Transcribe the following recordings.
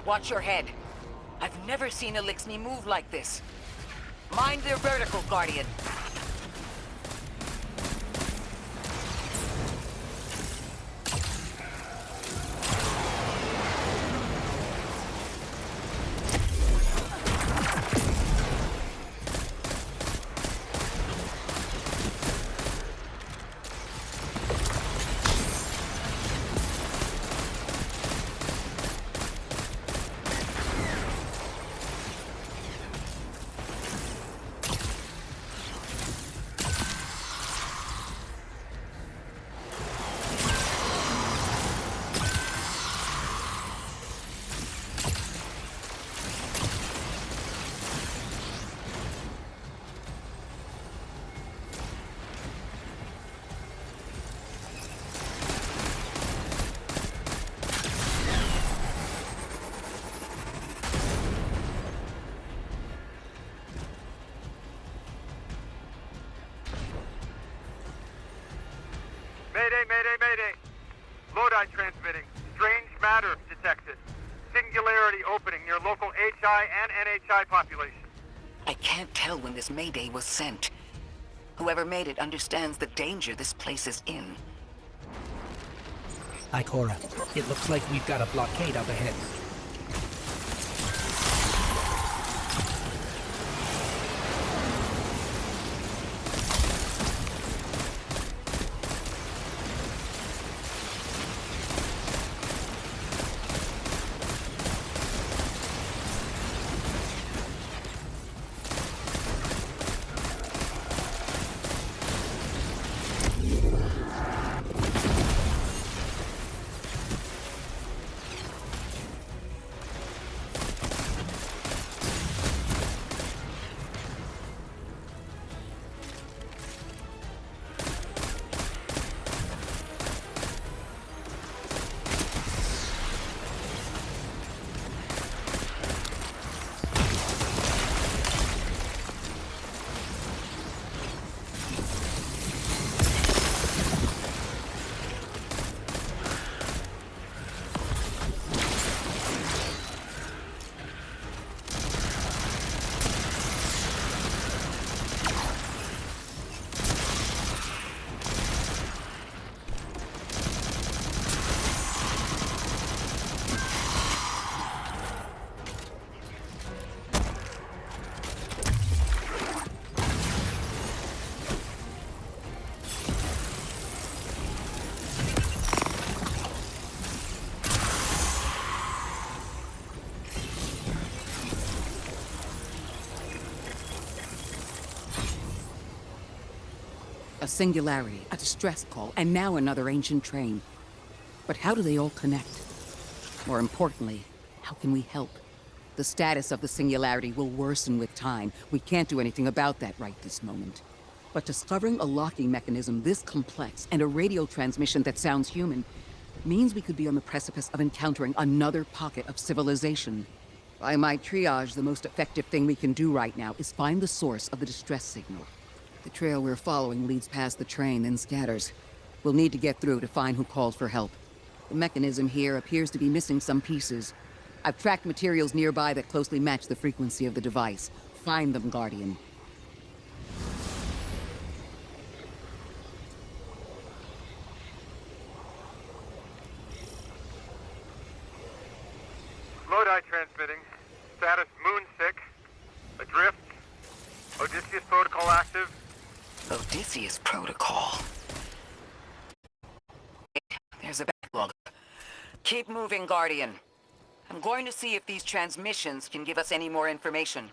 Watch your head. I've never seen Elixni move like this. Mind their vertical, Guardian. Mayday! Lodi transmitting. Strange matter detected. Singularity opening near local HI and NHI population. I can't tell when this Mayday was sent. Whoever made it understands the danger this place is in. Ikora, it looks like we've got a blockade up ahead. A singularity, a distress call, and now another ancient train. But how do they all connect? More importantly, how can we help? The status of the singularity will worsen with time. We can't do anything about that right this moment. But discovering a locking mechanism this complex and a radio transmission that sounds human means we could be on the precipice of encountering another pocket of civilization. By my triage, the most effective thing we can do right now is find the source of the distress signal. The trail we're following leads past the train, then scatters. We'll need to get through to find who called for help. The mechanism here appears to be missing some pieces. I've tracked materials nearby that closely match the frequency of the device. Find them, Guardian. Lodi transmitting. Status Moon sick. Adrift. Odysseus protocol active. Odysseus protocol. There's a backlog. Keep moving, Guardian. I'm going to see if these transmissions can give us any more information.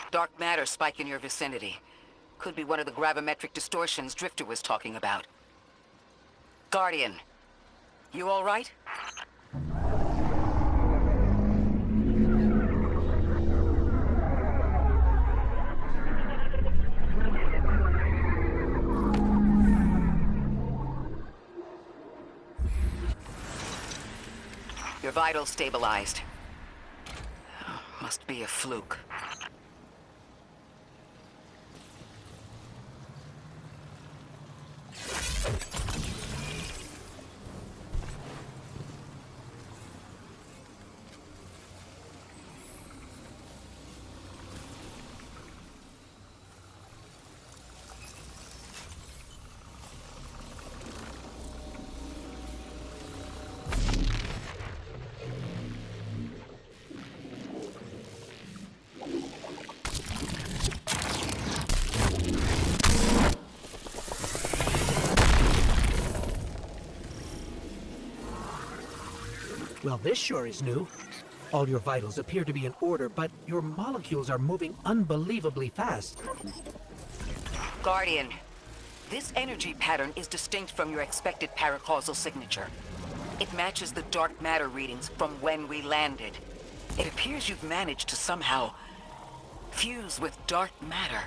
Dark matter spike in your vicinity. Could be one of the gravimetric distortions Drifter was talking about. Guardian, you all right? Your vitals stabilized. Must be a fluke. Well, this sure is new. All your vitals appear to be in order, but your molecules are moving unbelievably fast. Guardian, this energy pattern is distinct from your expected paracausal signature. It matches the dark matter readings from when we landed. It appears you've managed to somehow fuse with dark matter.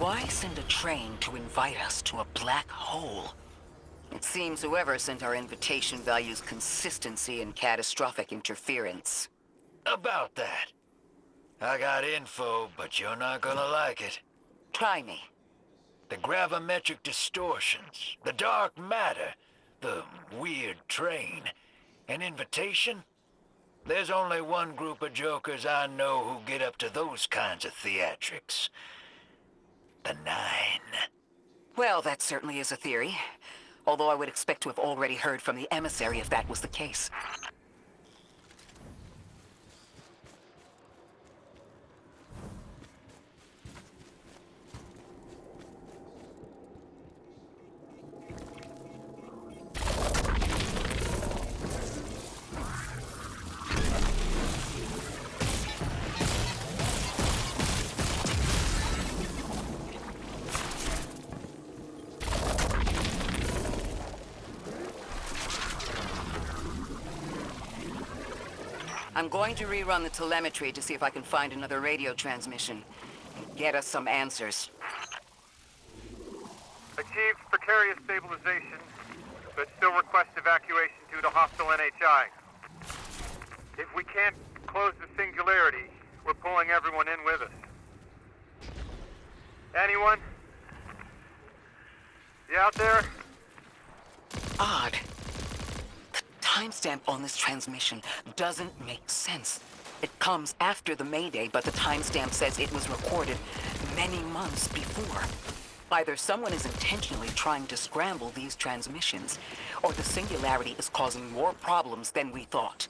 why send a train to invite us to a black hole? It seems whoever sent our invitation values consistency and catastrophic interference. About that. I got info, but you're not gonna like it. Try me. The gravimetric distortions, the dark matter, the weird train. An invitation? There's only one group of jokers I know who get up to those kinds of theatrics. The Nine. Well, that certainly is a theory. Although I would expect to have already heard from the emissary if that was the case. I'm going to rerun the telemetry to see if I can find another radio transmission and get us some answers. Achieved precarious stabilization, but still request evacuation due to hostile NHI. If we can't close the singularity, we're pulling everyone in with us. Anyone? You out there? Odd. The timestamp on this transmission doesn't make sense. It comes after the Mayday, but the timestamp says it was recorded many months before. Either someone is intentionally trying to scramble these transmissions, or the singularity is causing more problems than we thought.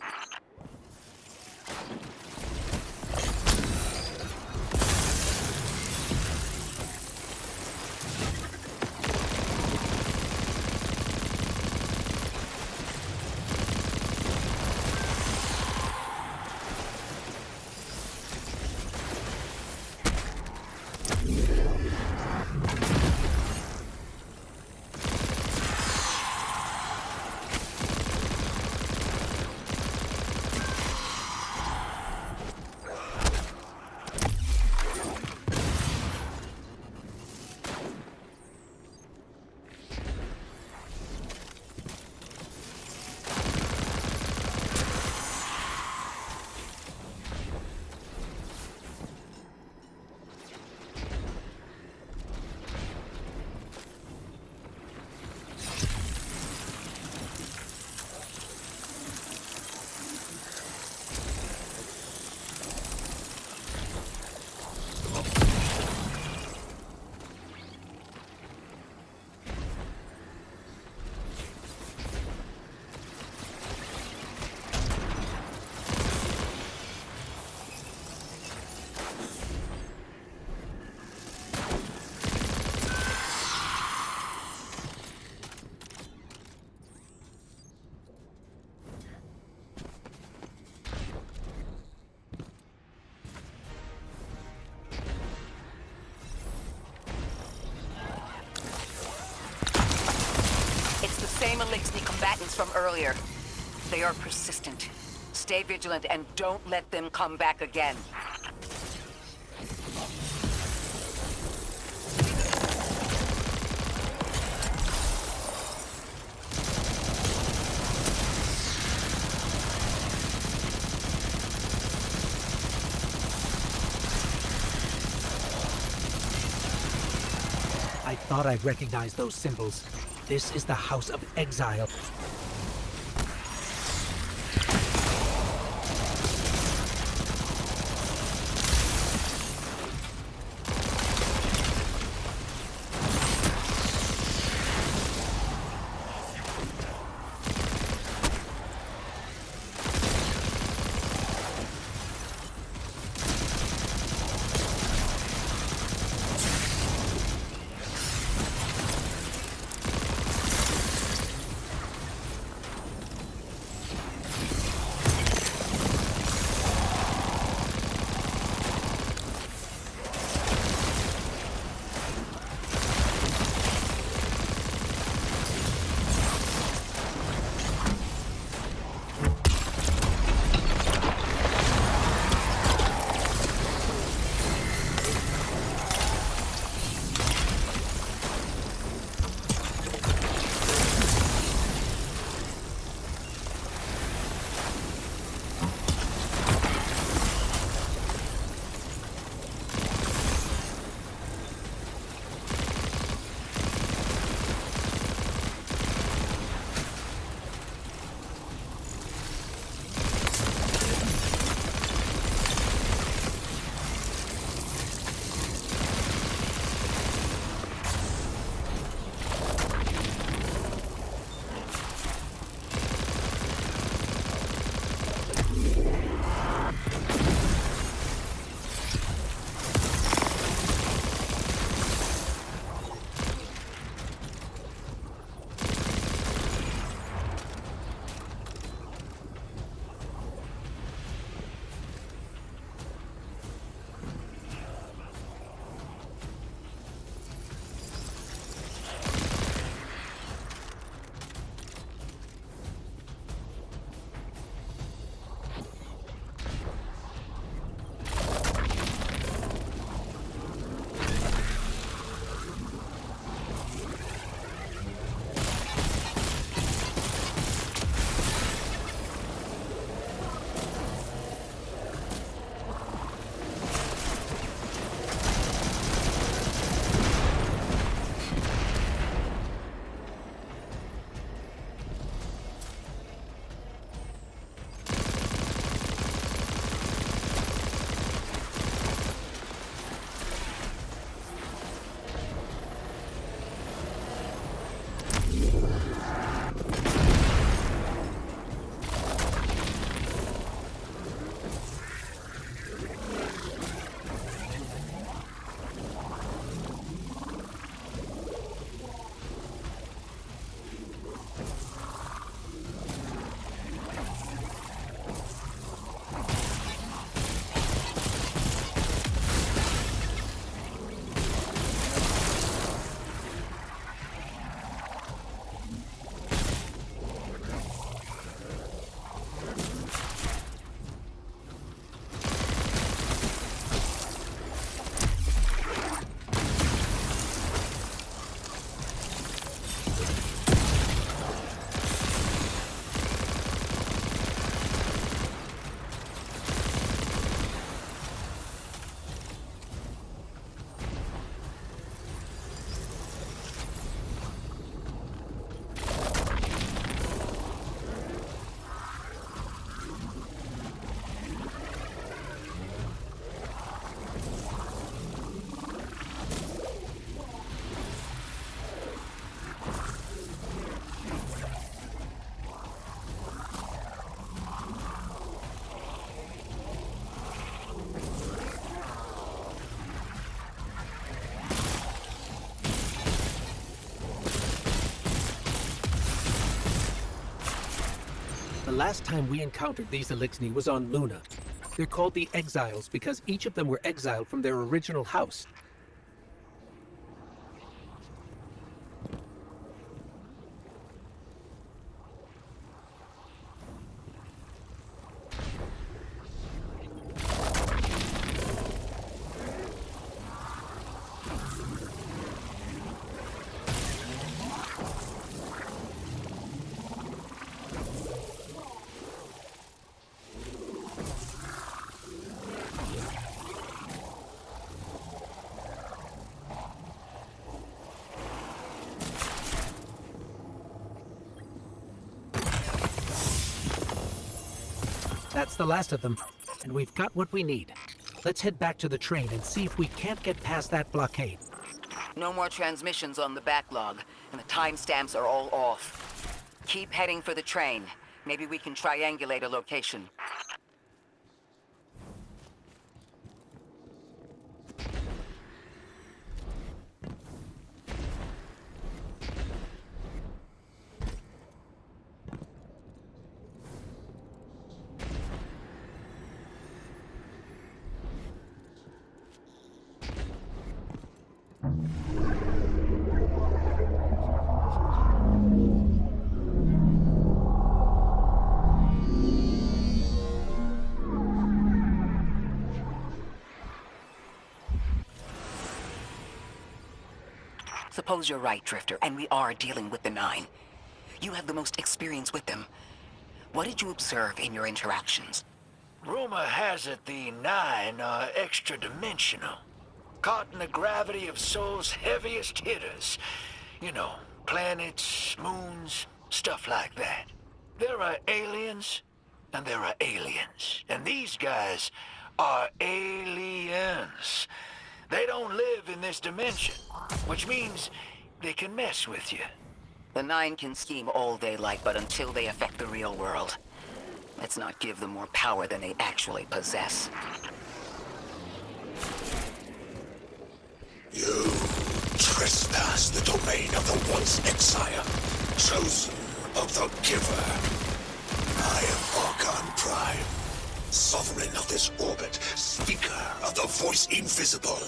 Same Elixni combatants from earlier. They are persistent. Stay vigilant and don't let them come back again. I thought I recognized those symbols. This is the House of Exile. last time we encountered these Elixni was on Luna. They're called the Exiles because each of them were exiled from their original house. That's the last of them, and we've got what we need. Let's head back to the train and see if we can't get past that blockade. No more transmissions on the backlog, and the timestamps are all off. Keep heading for the train. Maybe we can triangulate a location. Suppose you're right, Drifter, and we are dealing with the Nine. You have the most experience with them. What did you observe in your interactions? Rumor has it the Nine are extra-dimensional. Caught in the gravity of Sol's heaviest hitters. You know, planets, moons, stuff like that. There are aliens, and there are aliens. And these guys are aliens. They don't live in this dimension, which means they can mess with you. The Nine can scheme all they like, but until they affect the real world, let's not give them more power than they actually possess. You trespass the domain of the once exile, chosen of the Giver. I am Archon Prime, sovereign of this orbit, speaker of the voice invisible.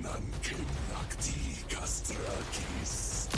Nankin Nakti Kastrakis.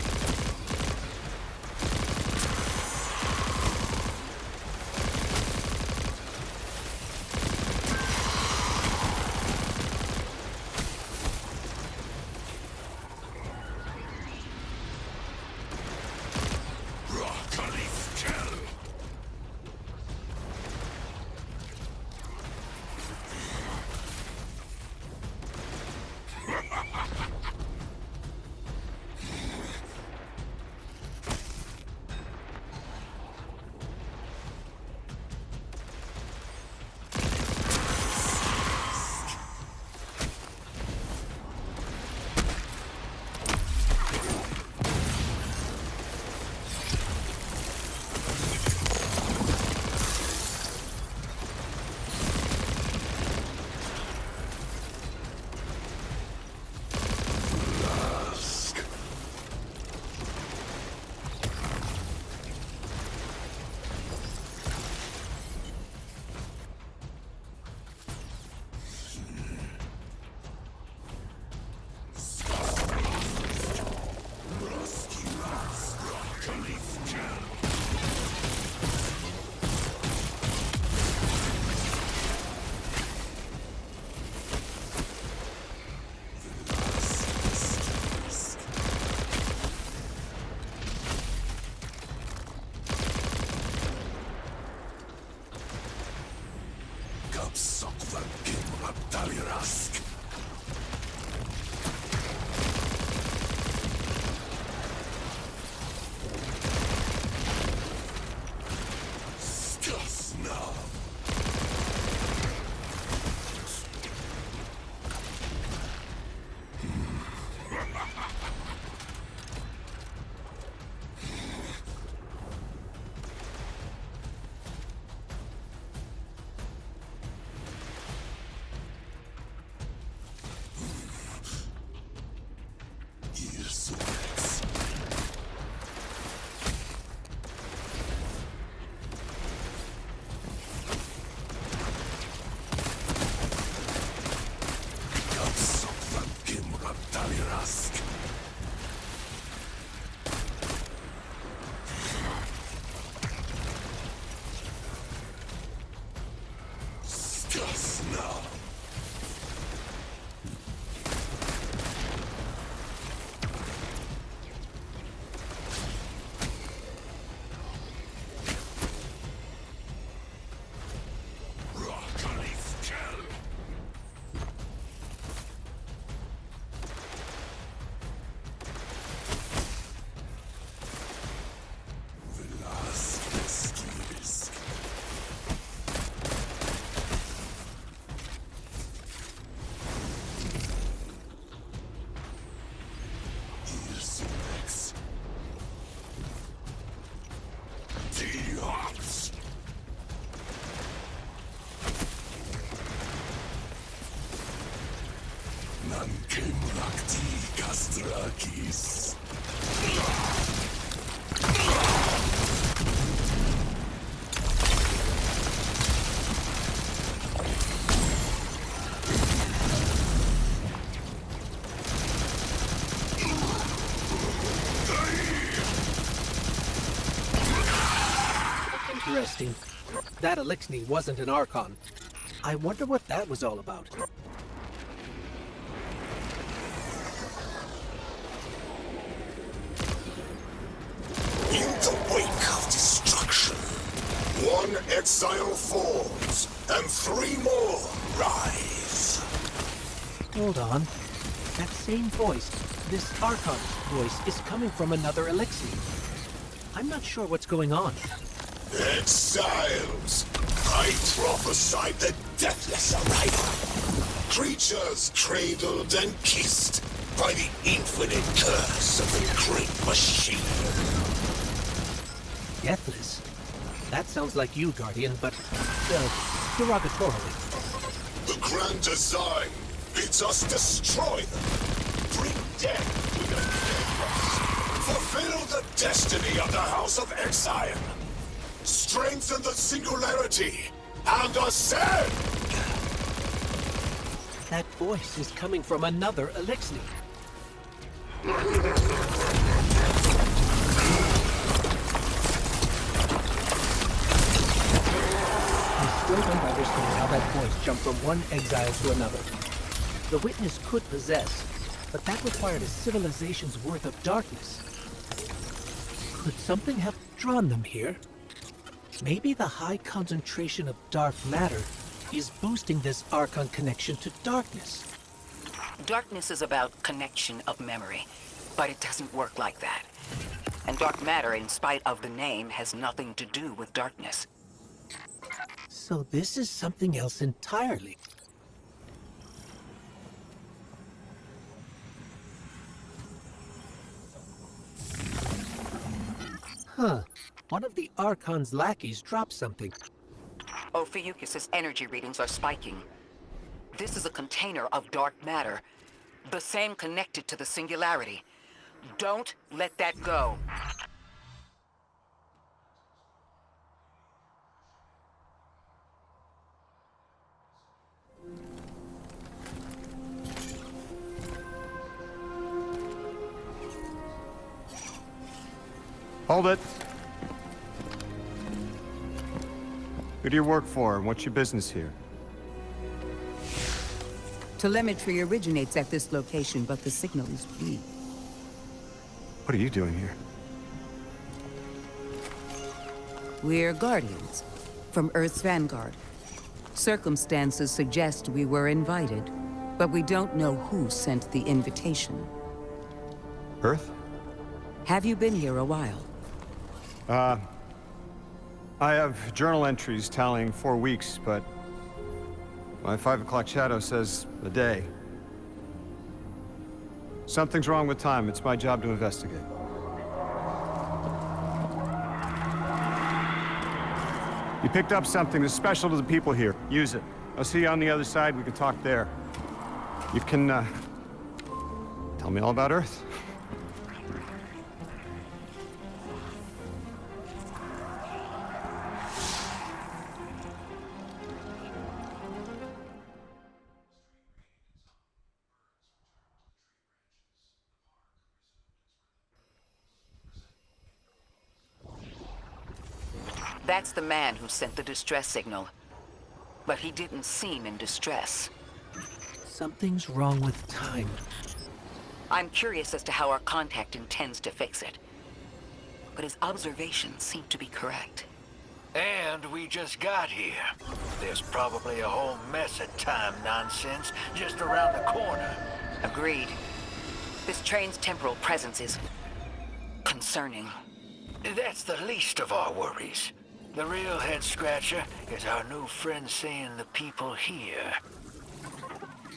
monkeys. Interesting. That Elixni wasn't an Archon. I wonder what that was all about. In the wake of destruction, one exile falls, and 3 more rise. Hold on. That same voice, this Archon voice, is coming from another Elixni. I'm not sure what's going on. Exiles! I prophesied the deathless arrival. Creatures cradled and kissed by the infinite curse of the great machine. Deathless? That sounds like you, Guardian, but, derogatorily. The grand design bids us destroy them. Bring death to the deathless. Fulfill the destiny of the House of Exile. Strengthen the singularity and ascend! That voice is coming from another Elixni. I still don't understand how that voice jumped from one exile to another. The witness could possess, but that required a civilization's worth of darkness. Could something have drawn them here? Maybe the high concentration of dark matter is boosting this Archon connection to darkness. Darkness is about connection of memory, but it doesn't work like that. And dark matter, in spite of the name, has nothing to do with darkness. So this is something else entirely. Huh. One of the Archon's lackeys dropped something. Ophiuchus's energy readings are spiking. This is a container of dark matter, the same connected to the Singularity. Don't let that go. Hold it. Who do you work for, and what's your business here? Telemetry originates at this location, but the signal is weak. What are you doing here? We're Guardians, from Earth's vanguard. Circumstances suggest we were invited, but we don't know who sent the invitation. Earth? Have you been here a while? I have journal entries tallying 4 weeks, but my 5 o'clock shadow says a day. Something's wrong with time. It's my job to investigate. You picked up something that's special to the people here. Use it. I'll see you on the other side. We can talk there. You can, tell me all about Earth. That's the man who sent the distress signal. But he didn't seem in distress. Something's wrong with time. I'm curious as to how our contact intends to fix it. But his observations seem to be correct. And we just got here. There's probably a whole mess of time nonsense just around the corner. Agreed. This train's temporal presence is concerning. That's the least of our worries. The real head-scratcher is our new friend seeing the people here.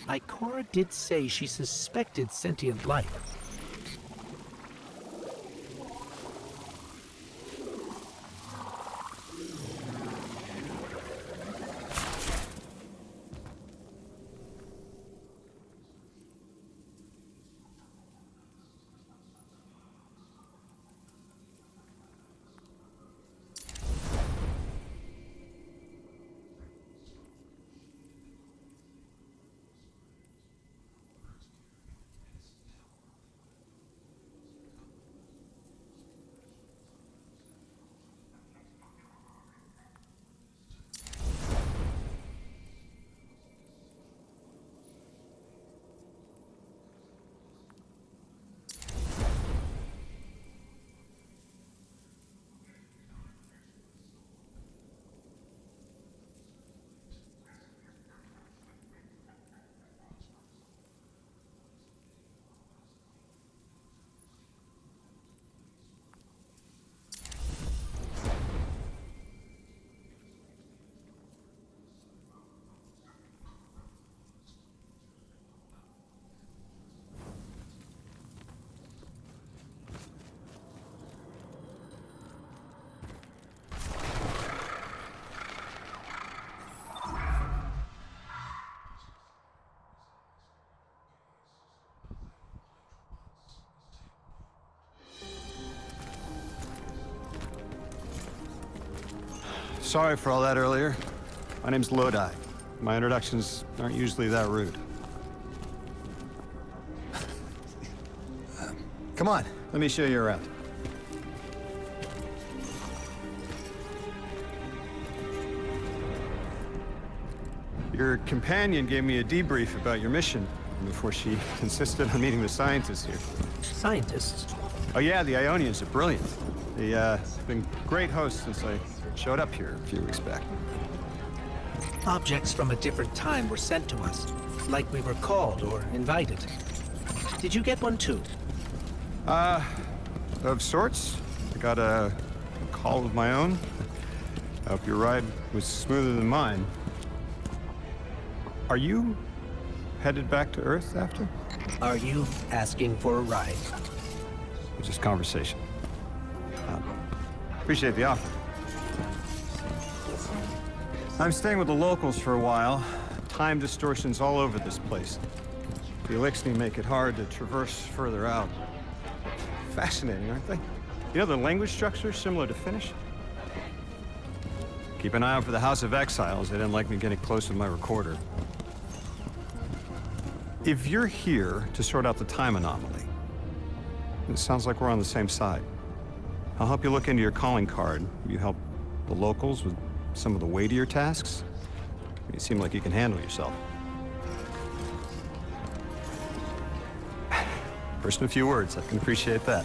Ikora did say she suspected sentient life. Sorry for all that earlier. My name's Lodi. My introductions aren't usually that rude. Come on, let me show you around. Your companion gave me a debrief about your mission before she insisted on meeting the scientists here. Scientists? Oh yeah, the Ionians are brilliant. They've been great hosts since I showed up here a few weeks back. Objects from a different time were sent to us, like we were called or invited. Did you get one too? Of sorts. I got a call of my own. I hope your ride was smoother than mine. Are you headed back to Earth after? Are you asking for a ride? Just conversation. Appreciate the offer. I'm staying with the locals for a while. Time distortions all over this place. The Elixni make it hard to traverse further out. Fascinating, aren't they? You know, the language structure is similar to Finnish. Keep an eye out for the House of Exiles. They didn't like me getting close with my recorder. If you're here to sort out the time anomaly, it sounds like we're on the same side. I'll help you look into your calling card. You help the locals with some of the weightier tasks. You seem like you can handle yourself. First in a few words, I can appreciate that.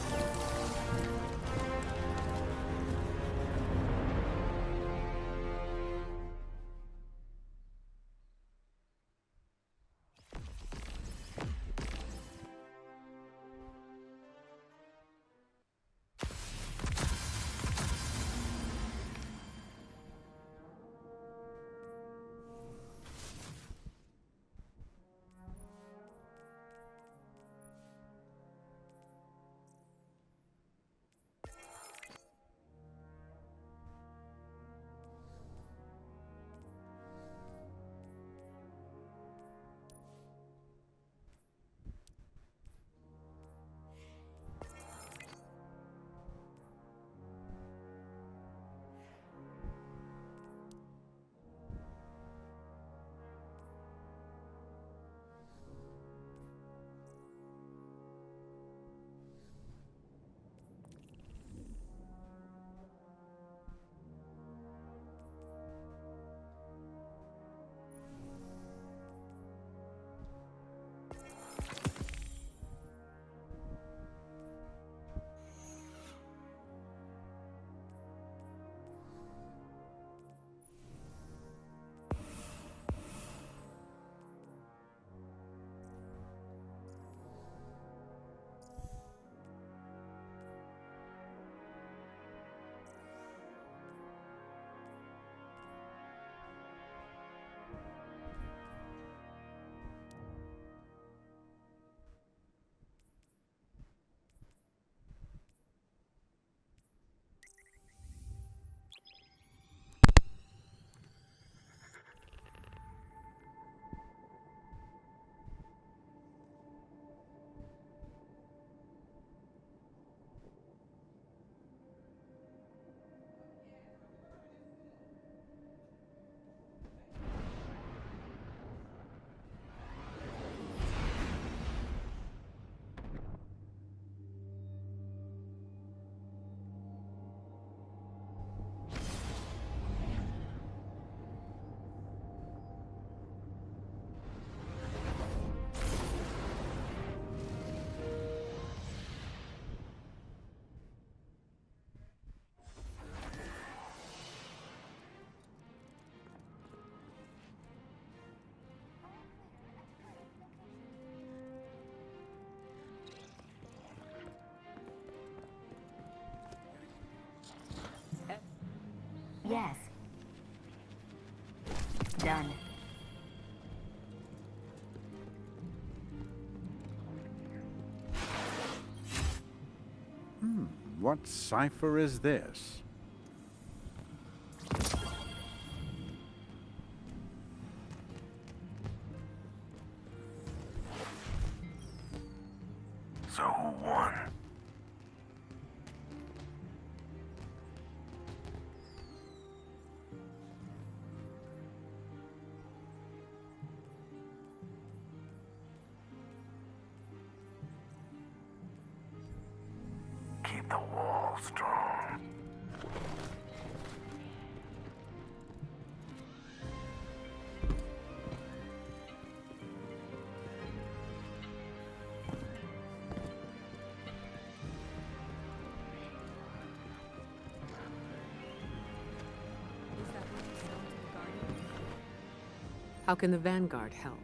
Yes. Done. What cipher is this? So who won? keep the wall strong. How can the Vanguard help?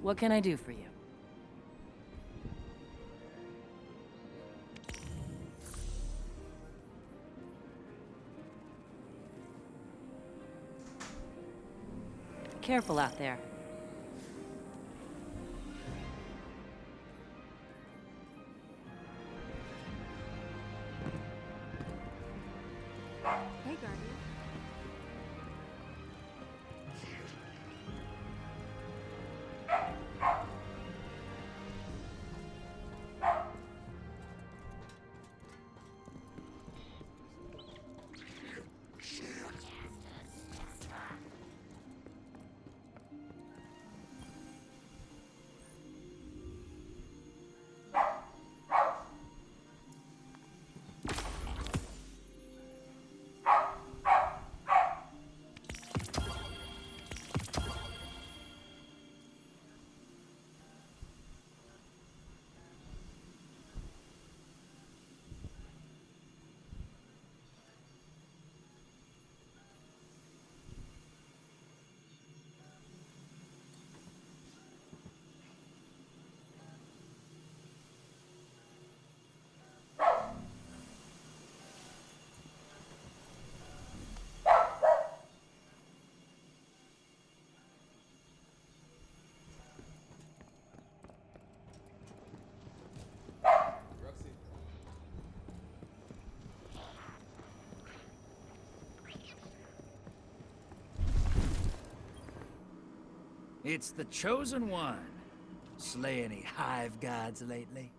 What can I do for you? Careful out there. Hey, Guardian. It's the Chosen One. Slay any hive gods lately?